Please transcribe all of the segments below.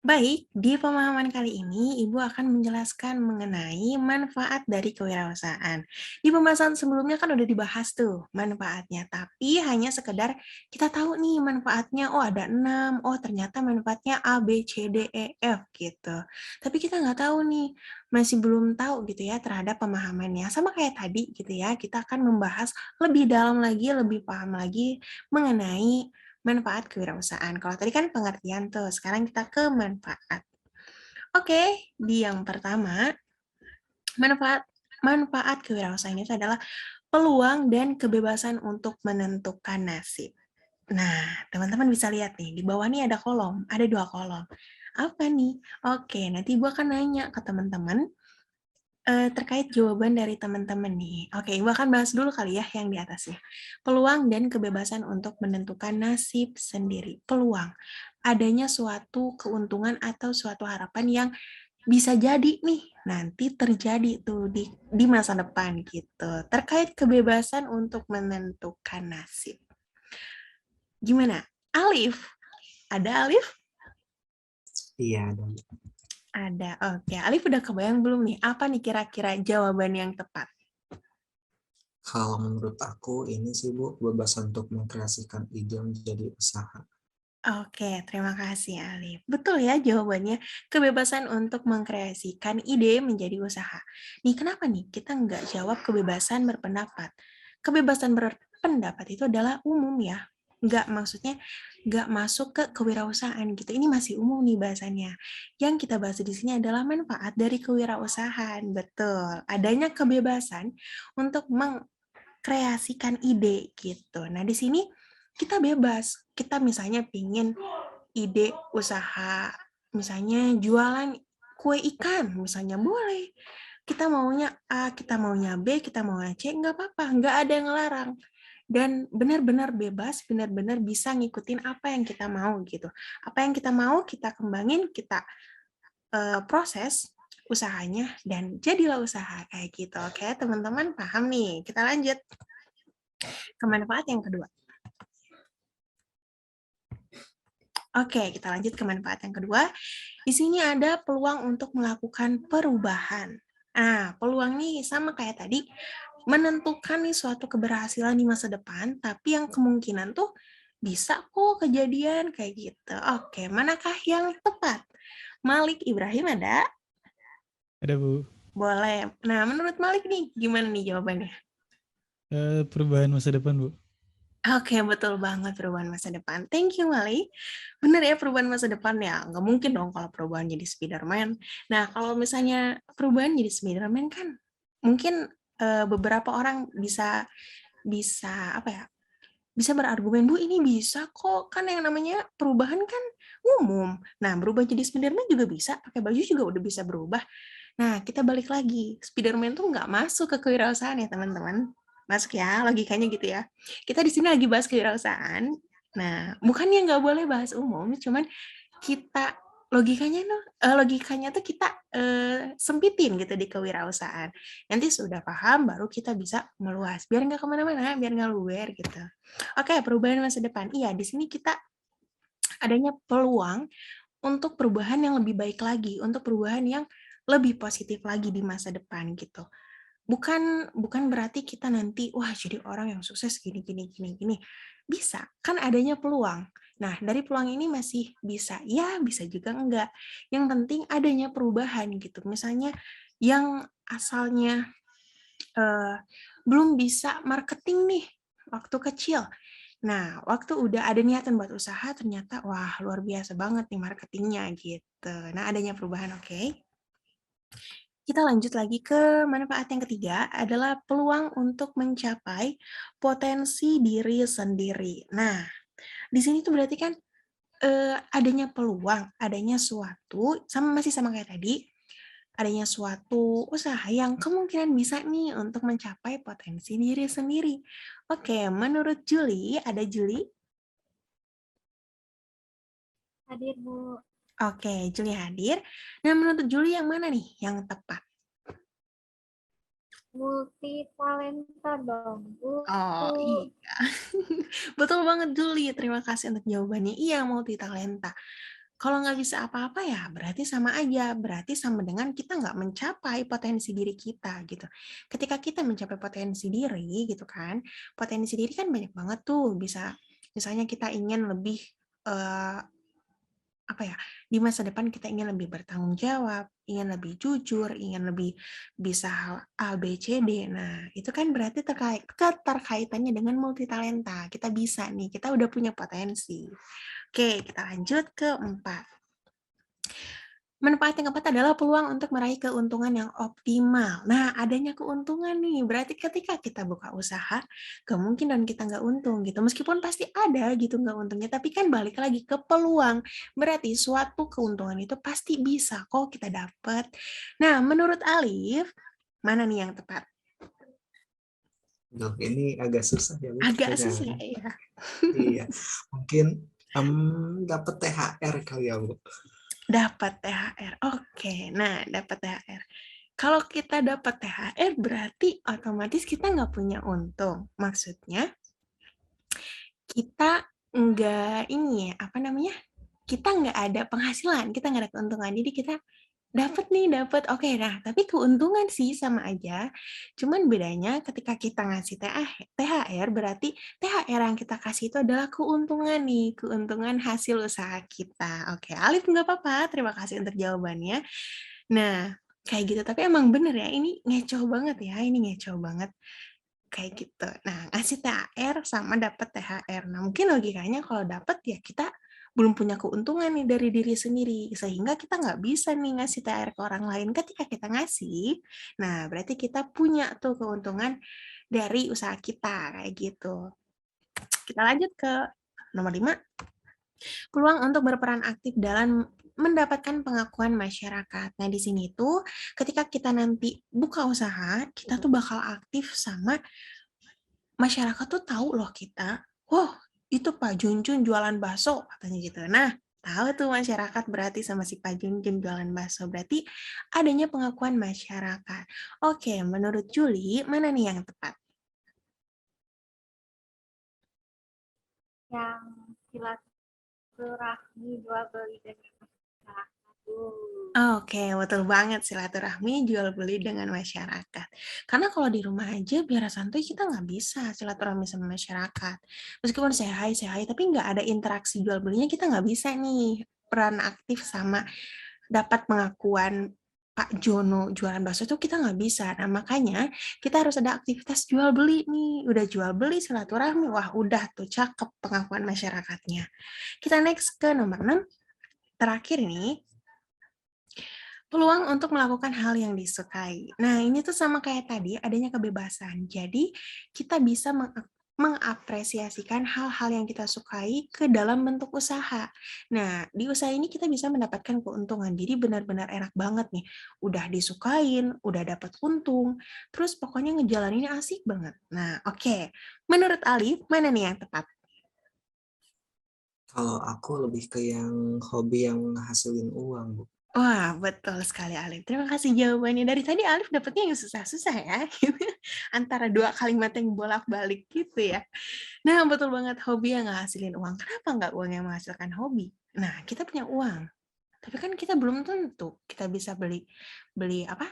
Baik, di pemahaman kali ini Ibu akan menjelaskan mengenai manfaat dari kewirausahaan. Di pembahasan sebelumnya kan udah dibahas tuh manfaatnya, tapi hanya sekedar kita tahu nih manfaatnya, oh ada 6, oh ternyata manfaatnya A, B, C, D, E, F gitu. Tapi kita nggak tahu nih, masih belum tahu gitu ya terhadap pemahamannya. Sama kayak tadi gitu ya, kita akan membahas lebih dalam lagi, lebih paham lagi mengenai manfaat kewirausahaan. Kalau tadi kan pengertian tuh, sekarang kita ke manfaat. Oke, di yang pertama, manfaat manfaat kewirausahaan itu adalah peluang dan kebebasan untuk menentukan nasib. Nah, teman-teman bisa lihat nih, di bawah nih ada kolom, ada 2 kolom. Apa nih? Oke, nanti Ibu akan nanya ke teman-teman terkait jawaban dari teman-teman nih. Oke, Ibu akan bahas dulu kali ya yang di atasnya. Peluang dan kebebasan untuk menentukan nasib sendiri. Peluang, adanya suatu keuntungan atau suatu harapan yang bisa jadi nih nanti terjadi tuh di masa depan gitu. Terkait kebebasan untuk menentukan nasib. Gimana? Alif? Ada Alif? Iya, dan Ada. Oke, Alif udah kebayang belum nih? Apa nih kira-kira jawaban yang tepat? kalau menurut aku ini sih Bu, kebebasan untuk mengkreasikan ide menjadi usaha. Oke, terima kasih Alif. Betul ya jawabannya, kebebasan untuk mengkreasikan ide menjadi usaha. Nih kenapa nih kita nggak jawab kebebasan berpendapat? Kebebasan berpendapat itu adalah umum ya, nggak maksudnya nggak masuk ke kewirausahaan gitu. Ini masih umum nih bahasannya. Yang kita bahas di sini adalah manfaat dari kewirausahaan. Betul, adanya kebebasan untuk mengkreasikan ide gitu. Nah di sini kita bebas. Kita misalnya pingin ide usaha, misalnya jualan kue ikan, misalnya boleh. Kita maunya A, kita maunya B, kita maunya C, nggak apa-apa, nggak ada yang ngelarang. Dan benar-benar bebas, benar-benar bisa ngikutin apa yang kita mau gitu. Apa yang kita mau, kita kembangin, kita proses usahanya, dan jadilah usaha kayak gitu. Oke, teman-teman paham nih. Kita lanjut ke manfaat yang kedua. Oke, kita lanjut ke manfaat yang kedua. Di sini ada peluang untuk melakukan perubahan. Nah, peluang nih sama kayak tadi, menentukan nih suatu keberhasilan di masa depan, tapi yang kemungkinan tuh bisa kok kejadian kayak gitu. Oke, manakah yang tepat? Malik Ibrahim ada? Ada Bu. Boleh. Nah, menurut Malik nih, gimana nih jawabannya? Perubahan masa depan Bu. Oke, betul banget perubahan masa depan. Thank you, Mali. Bener ya perubahan masa depan ya. Nggak mungkin dong kalau perubahan jadi Spider-Man. Nah, kalau misalnya perubahan jadi Spider-Man kan mungkin beberapa orang bisa bisa apa ya? Bisa berargumen, Bu, ini bisa kok. Kan yang namanya perubahan kan umum. Nah, berubah jadi Spider-Man juga bisa. Pakai baju juga udah bisa berubah. Nah, kita balik lagi. Spider-Man tuh nggak masuk ke kewirausahaan ya, teman-teman. Masuk ya, logikanya gitu ya. Kita di sini lagi bahas kewirausahaan. Nah, bukannya nggak boleh bahas umum, cuman kita logikanya tuh kita sempitin gitu di kewirausahaan. Nanti sudah paham, baru kita bisa meluas. Biar nggak kemana-mana, biar nggak luwer gitu. Oke, perubahan masa depan. Iya, di sini kita adanya peluang untuk perubahan yang lebih baik lagi, untuk perubahan yang lebih positif lagi di masa depan gitu. Bukan bukan berarti kita nanti wah jadi orang yang sukses gini gini gini gini. Bisa, kan adanya peluang. Nah, dari peluang ini masih bisa. Ya, bisa juga enggak. Yang penting adanya perubahan gitu. Misalnya yang asalnya eh, belum bisa marketing nih waktu kecil. Nah, waktu udah ada niatan buat usaha, ternyata wah luar biasa banget nih marketingnya gitu. Nah, adanya perubahan, oke. Kita lanjut lagi ke manfaat yang ketiga adalah peluang untuk mencapai potensi diri sendiri. Nah, di sini tuh berarti kan adanya peluang, adanya suatu, masih sama kayak tadi, adanya suatu usaha yang kemungkinan bisa nih untuk mencapai potensi diri sendiri. Oke, menurut Julie, ada Julie? Hadir, Bu. Oke, Julie hadir. Nah, menurut Julie yang mana nih yang tepat? Multi talenta dong, Bu. Oh, iya. Betul banget, Julie. Terima kasih untuk jawabannya. Iya, multi talenta. Kalau nggak bisa apa-apa ya berarti sama aja, berarti sama dengan kita nggak mencapai potensi diri kita gitu. Ketika kita mencapai potensi diri gitu kan, potensi diri kan banyak banget tuh, bisa misalnya kita ingin lebih eh, apa ya, di masa depan kita ingin lebih bertanggung jawab, ingin lebih jujur, ingin lebih bisa hal A, B, C, D. Nah, itu kan berarti keterkaitannya dengan multitalenta. Kita bisa nih, kita udah punya potensi. Oke, kita lanjut ke 4. Manfaat yang keempat adalah peluang untuk meraih keuntungan yang optimal. Nah, adanya keuntungan nih, berarti ketika kita buka usaha, kemungkinan kita nggak untung gitu. Meskipun pasti ada gitu nggak untungnya, tapi kan balik lagi ke peluang. Berarti suatu keuntungan itu pasti bisa kok kita dapat. Nah, menurut Alif, mana nih yang tepat? Duh, ini agak susah ya Bu Agak susah pertanyaannya. ya. Iya, mungkin dapat THR kali ya Bu. Dapat THR. Oke, nah dapat THR. Kalau kita dapat THR berarti otomatis kita nggak punya untung. Maksudnya kita nggak ini ya, apa namanya? Kita nggak ada penghasilan, kita nggak ada keuntungan. Jadi kita dapat. Oke, nah tapi keuntungan sih sama aja. Cuman bedanya ketika kita ngasih THR berarti THR yang kita kasih itu adalah keuntungan nih, keuntungan hasil usaha kita. Oke, Alif nggak apa-apa. Terima kasih untuk jawabannya. Nah, kayak gitu. Tapi emang bener ya, ini ngecoh banget ya, ini ngecoh banget. Kayak gitu. Nah, ngasih THR sama dapat THR. Nah, mungkin logikanya kalau dapat ya kita belum punya keuntungan nih dari diri sendiri, sehingga kita nggak bisa nih ngasih THR ke orang lain. Ketika kita ngasih, nah berarti kita punya tuh keuntungan dari usaha kita, kayak gitu. Kita lanjut ke nomor 5. Peluang untuk berperan aktif dalam mendapatkan pengakuan masyarakat. Nah, di sini tuh ketika kita nanti buka usaha, kita tuh bakal aktif sama masyarakat tuh tahu loh kita, "Wah, itu Pak Junjun jualan bakso," katanya gitu. Nah, tahu tuh masyarakat berarti sama si Pak Junjun jualan bakso. Berarti adanya pengakuan masyarakat. Oke, menurut Juli, mana nih yang tepat? Yang silaturahmi jual beli dengan masyarakat. Oke, betul banget silaturahmi jual beli dengan masyarakat. Karena kalau di rumah aja biar santuy kita nggak bisa silaturahmi sama masyarakat. Meskipun say hi, tapi nggak ada interaksi jual belinya kita nggak bisa nih peran aktif sama dapat pengakuan Pak Jono jualan bakso itu kita nggak bisa. Nah makanya kita harus ada aktivitas jual beli nih. Udah jual beli silaturahmi, wah udah tuh cakep pengakuan masyarakatnya. Kita next ke nomor 6. Terakhir nih, peluang untuk melakukan hal yang disukai. Nah, ini tuh sama kayak tadi, adanya kebebasan. Jadi, kita bisa mengapresiasikan hal-hal yang kita sukai ke dalam bentuk usaha. Nah, di usaha ini kita bisa mendapatkan keuntungan. Jadi benar-benar enak banget nih. Udah disukain, udah dapat untung, terus pokoknya ngejalaninnya asik banget. Nah, oke. Menurut Alif, mana nih yang tepat? Kalau aku lebih ke yang hobi yang hasilin uang Bu. Wah, betul sekali Alif. Terima kasih jawabannya. Dari tadi Alif dapetnya yang susah-susah ya. Antara dua kalimat yang bolak-balik gitu ya. Nah, betul banget hobi yang ngehasilin uang. Kenapa nggak uang yang menghasilkan hobi? Nah, kita punya uang. Tapi kan kita belum tentu kita bisa beli beli apa?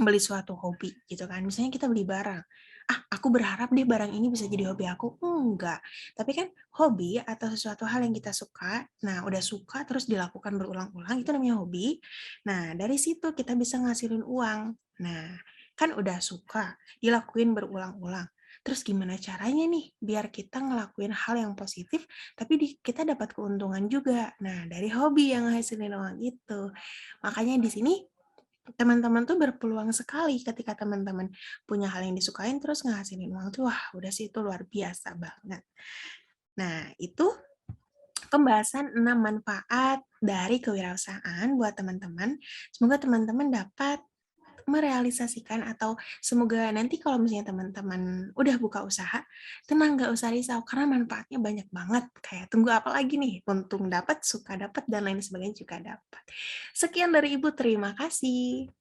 Beli suatu hobi gitu kan. Misalnya kita beli barang. Ah, aku berharap deh barang ini bisa jadi hobi aku. Enggak. Tapi kan hobi atau sesuatu hal yang kita suka, nah udah suka terus dilakukan berulang-ulang itu namanya hobi. Nah, dari situ kita bisa ngasilin uang. Nah, kan udah suka dilakuin berulang-ulang. Terus gimana caranya nih biar kita ngelakuin hal yang positif tapi kita dapat keuntungan juga. Nah, dari hobi yang ngasilin uang itu. Makanya di sini teman-teman tuh berpeluang sekali ketika teman-teman punya hal yang disukain terus ngehasilin uang tuh wah udah sih itu luar biasa banget. Nah, itu pembahasan 6 manfaat dari kewirausahaan buat teman-teman. Semoga teman-teman dapat merealisasikan atau semoga nanti kalau misalnya teman-teman udah buka usaha, tenang nggak usah risau karena manfaatnya banyak banget. Kayak tunggu apa lagi nih? Untung dapat, suka dapat, dan lain sebagainya juga dapat. Sekian dari Ibu, terima kasih.